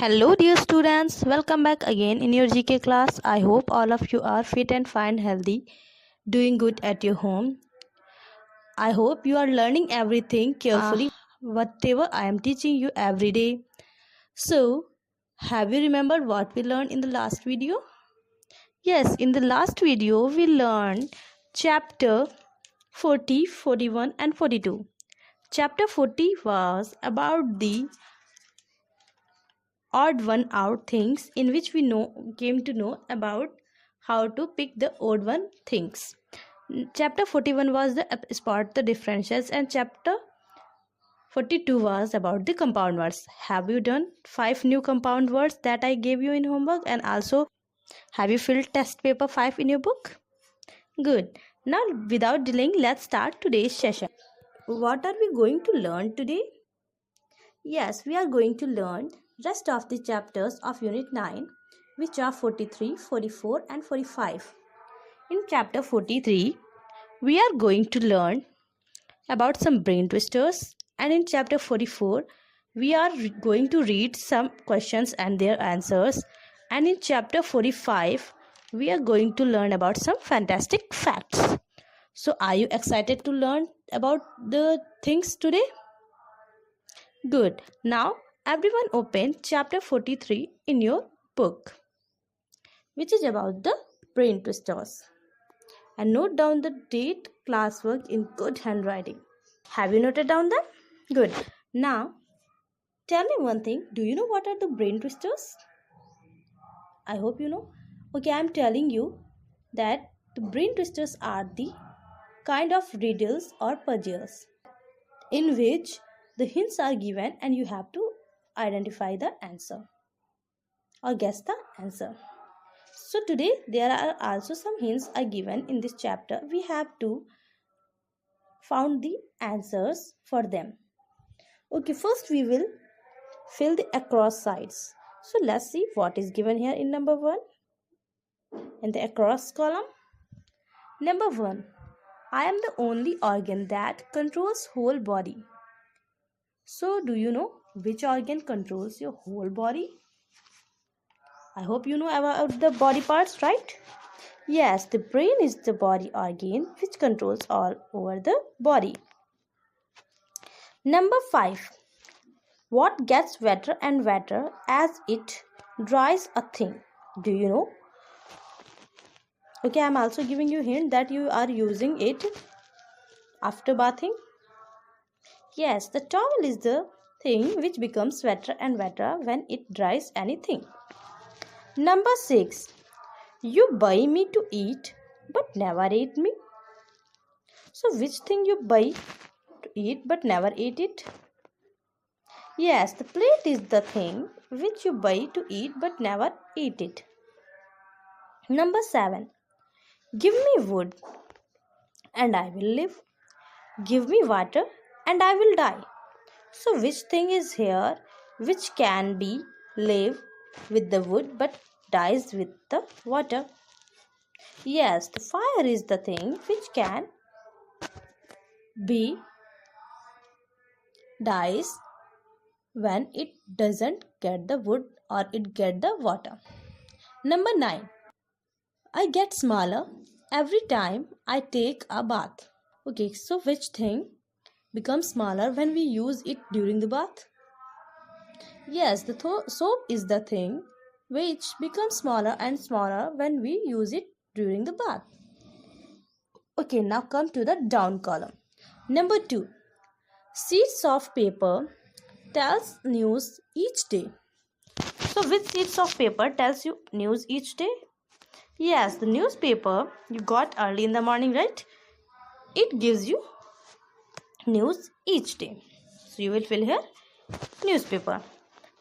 Hello dear students, welcome back again in your GK class. I hope all of you are fit and fine, healthy, doing good at your home. I hope you are learning everything carefully, whatever I am teaching you every day. So, have you remembered what we learned in the last video? Yes, in the last video we learned chapter 40, 41 and 42. Chapter 40 was about the odd one out things, in which we came to know about how to pick the odd one things. Chapter 41 was the spot the differences, and chapter 42 was about the compound words. Have you done 5 new compound words that I gave you in homework, and also have you filled test paper 5 in your book? Good. Now without delaying, let's start today's session. What are we going to learn today? Yes, we are going to learn rest of the chapters of Unit 9, which are 43, 44 and 45. In chapter 43, we are going to learn about some brain twisters, and in chapter 44, we are going to read some questions and their answers, and in chapter 45, we are going to learn about some fantastic facts. So, are you excited to learn about the things today? Good. Now, everyone open chapter 43 in your book, which is about the brain twisters. And note down the date classwork in good handwriting. Have you noted down them? Good. Now, tell me one thing. Do you know what are the brain twisters? I hope you know. Okay, I am telling you that the brain twisters are the kind of riddles or puzzles in which the hints are given and you have to identify the answer or guess the answer. So today there are also some hints are given in this chapter. We have to find the answers for them. Okay, first we will fill the across sides. So let's see what is given here in number 1. In the across column, number 1, I am the only organ that controls whole body. So do you know which organ controls your whole body? I hope you know about the body parts, right? Yes, the brain is the body organ which controls all over the body. Number 5. What gets wetter and wetter as it dries a thing? Do you know? Okay, I am also giving you a hint that you are using it after bathing. Yes, the towel is the thing which becomes wetter and wetter when it dries anything. Number 6. You buy me to eat but never ate me. So which thing you buy to eat but never ate it? Yes, the plate is the thing which you buy to eat but never eat it. Number 7. Give me wood and I will live. Give me water and I will die. So which thing is here which can be live with the wood but dies with the water? Yes, the fire is the thing which can be dies when it doesn't get the wood or it get the water. Number 9. I get smaller every time I take a bath. Okay, so which thing becomes smaller when we use it during the bath? Yes, the soap is the thing which becomes smaller and smaller when we use it during the bath. Okay, now come to the down column. Number 2. Sheets of paper tells news each day. So which sheets of paper tells you news each day? Yes, the newspaper you got early in the morning, right? It gives you news each day. So you will fill here newspaper.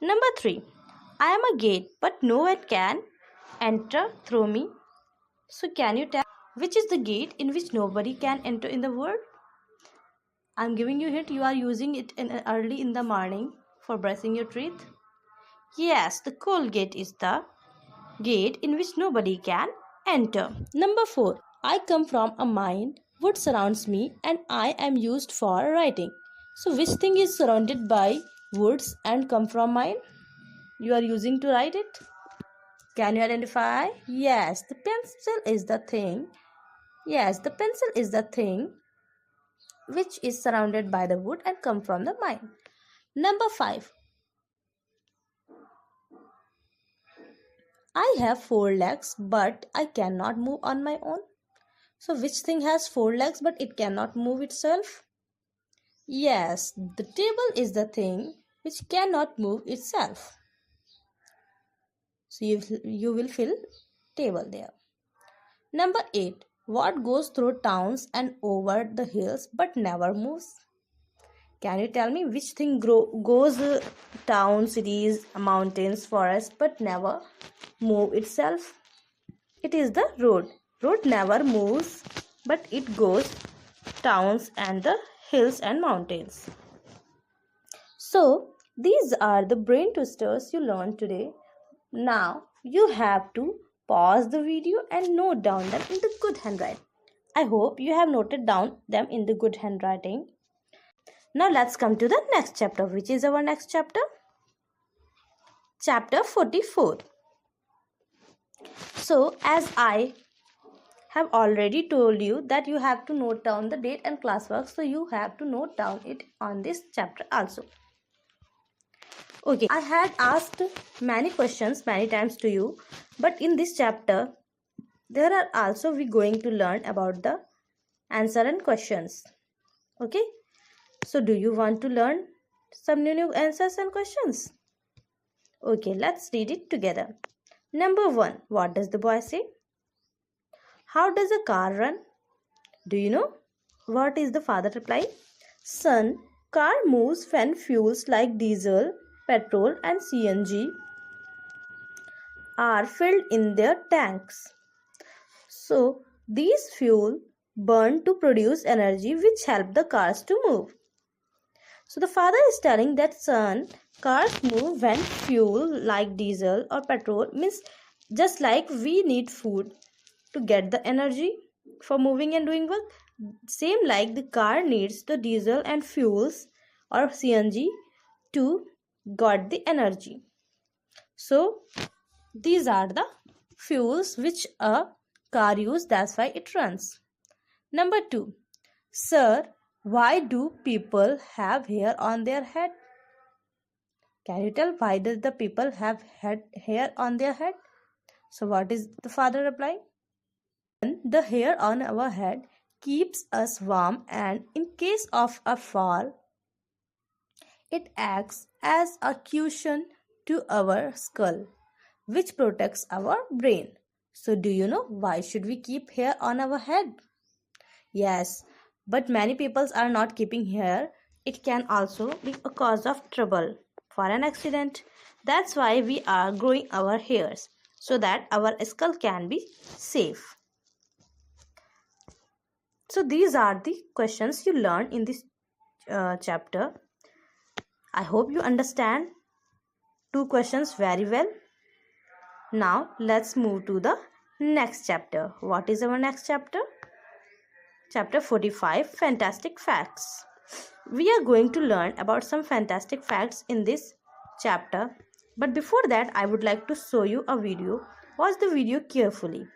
Number 3. I am a gate but no one can enter through me. So can you tell which is the gate in which nobody can enter in the world? I am giving you hint. You are using it early in the morning for brushing your teeth. Yes, the Colgate is the gate in which nobody can enter. Number 4. I come from a mine. Wood surrounds me and I am used for writing. So which thing is surrounded by woods and come from mine? you are using to write it? Can you identify? Yes, the pencil is the thing. Yes, the pencil is the thing which is surrounded by the wood and come from the mind. Number 5. I have 4 legs but I cannot move on my own. So which thing has 4 legs but it cannot move itself? Yes, the table is the thing which cannot move itself. So you will fill table there. Number 8. What goes through towns and over the hills but never moves? Can you tell me which thing goes towns, cities, mountains, forests but never move itself? It is the road. Road never moves but it goes towns and the hills and mountains. So these are the brain twisters you learned today. Now you have to pause the video and note down them in the good handwriting. I hope you have noted down them in the good handwriting. Now let's come to the next chapter. Which is our next chapter? Chapter 44. So as I have already told you that you have to note down the date and classwork, so you have to note down it on this chapter also. Okay, I had asked many questions many times to you, but in this chapter there are also we going to learn about the answer and questions. Okay, so do you want to learn some new answers and questions? Okay, let's read it together. Number 1, what does the boy say? How does a car run? Do you know? What is the father reply? Son, car moves when fuels like diesel, petrol and CNG are filled in their tanks. So these fuel burn to produce energy which help the cars to move. So the father is telling that son, cars move when fuel like diesel or petrol, means just like we need food to get the energy for moving and doing work, same like the car needs the diesel and fuels or CNG to get the energy. So these are the fuels which a car uses, that's why it runs. Number 2, sir, why do people have hair on their head? Can you tell why does the people have hair on their head? So what is the father reply? The hair on our head keeps us warm and in case of a fall, it acts as a cushion to our skull, which protects our brain. So do you know why should we keep hair on our head? Yes, but many people are not keeping hair. It can also be a cause of trouble for an accident. That's why we are growing our hairs, so that our skull can be safe. So these are the questions you learn in this chapter. I hope you understand 2 questions very well. Now let's move to the next chapter. What is our next chapter? Chapter 45, Fantastic Facts. We are going to learn about some fantastic facts in this chapter. But before that, I would like to show you a video. Watch the video carefully.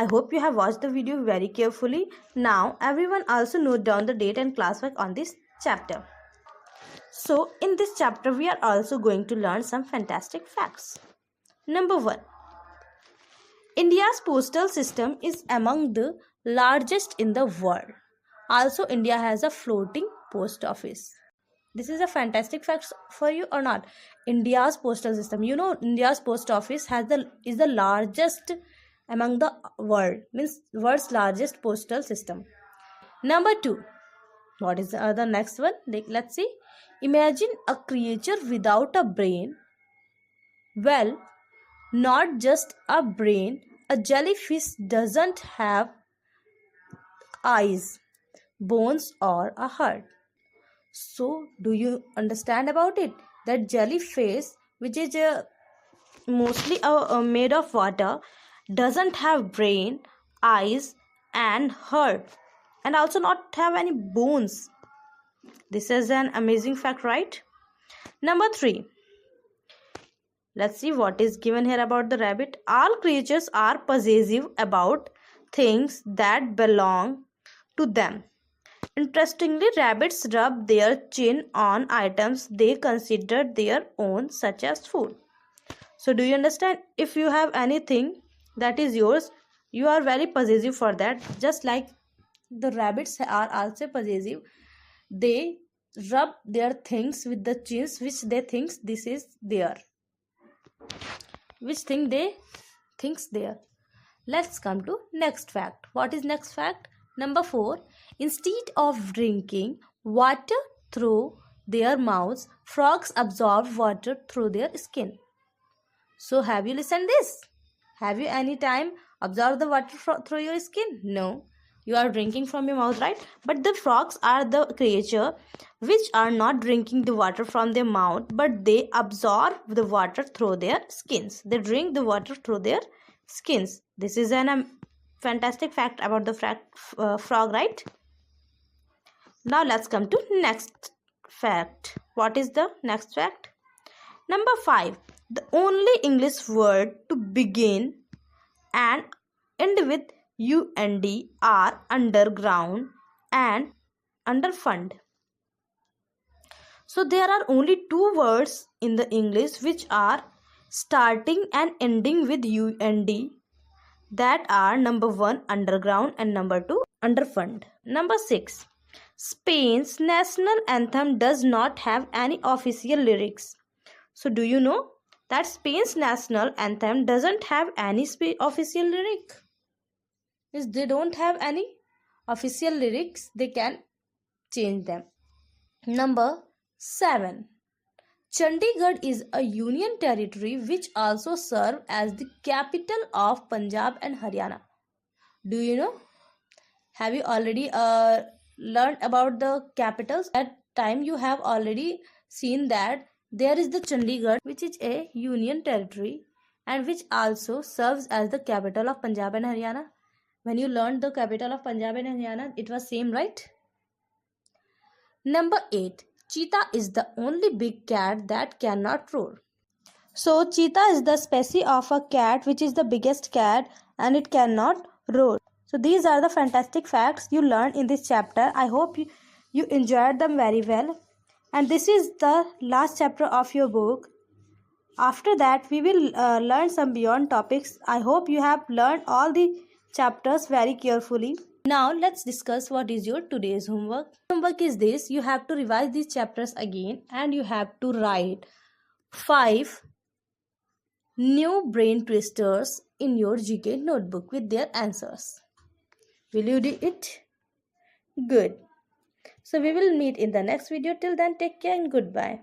I hope you have watched the video very carefully. Now everyone also note down the date and classwork on this chapter. So in this chapter we are also going to learn some fantastic facts. Number 1. India's postal system is among the largest in the world. Also, India has a floating post office. This is a fantastic fact for you or not? India's postal system. You know, India's post office is the largest among the world. Means world's largest postal system. Number 2. What is the next one? Let's see. Imagine a creature without a brain. Well, not just a brain. A jellyfish doesn't have eyes, bones, or a heart. So, do you understand about it? That jellyfish, which is mostly made of water, doesn't have brain, eyes, and heart, and also not have any bones. This is an amazing fact, right? Number 3. Let's see what is given here about the rabbit. All creatures are possessive about things that belong to them. Interestingly, rabbits rub their chin on items they consider their own, such as food. So, do you understand? If you have anything that is yours, you are very possessive for that. Just like the rabbits are also possessive. They rub their things with the chins which they think this is their. Which thing they thinks there. Let's come to next fact. What is next fact? Number 4. Instead of drinking water through their mouths, frogs absorb water through their skin. So have you listened this? Have you any time absorbed the water through your skin? No. You are drinking from your mouth, right? But the frogs are the creature which are not drinking the water from their mouth, but they absorb the water through their skins. They drink the water through their skins. This is an fantastic fact about the frog, right? Now let's come to next fact. What is the next fact? Number 5. The only English word to begin and end with UND are underground and underfund. So there are only 2 words in the English which are starting and ending with UND. That are number 1 underground and number 2 underfund. Number 6. Spain's national anthem does not have any official lyrics. So do you know that Spain's national anthem doesn't have any official lyric? If they don't have any official lyrics, they can change them. Number 7. Chandigarh is a union territory which also serves as the capital of Punjab and Haryana. Do you know? Have you already learned about the capitals? At time you have already seen that there is the Chandigarh, which is a union territory and which also serves as the capital of Punjab and Haryana. When you learned the capital of Punjab and Haryana, it was same, right? Number 8. Cheetah is the only big cat that cannot roar. So, cheetah is the species of a cat which is the biggest cat and it cannot roar. So, these are the fantastic facts you learned in this chapter. I hope you enjoyed them very well. And this is the last chapter of your book. After that, we will learn some beyond topics. I hope you have learned all the chapters very carefully. Now let's discuss what is your today's homework. Homework is this: you have to revise these chapters again and you have to write 5 new brain twisters in your GK notebook with their answers. Will you do it? Good. So we will meet in the next video. Till then, take care and goodbye.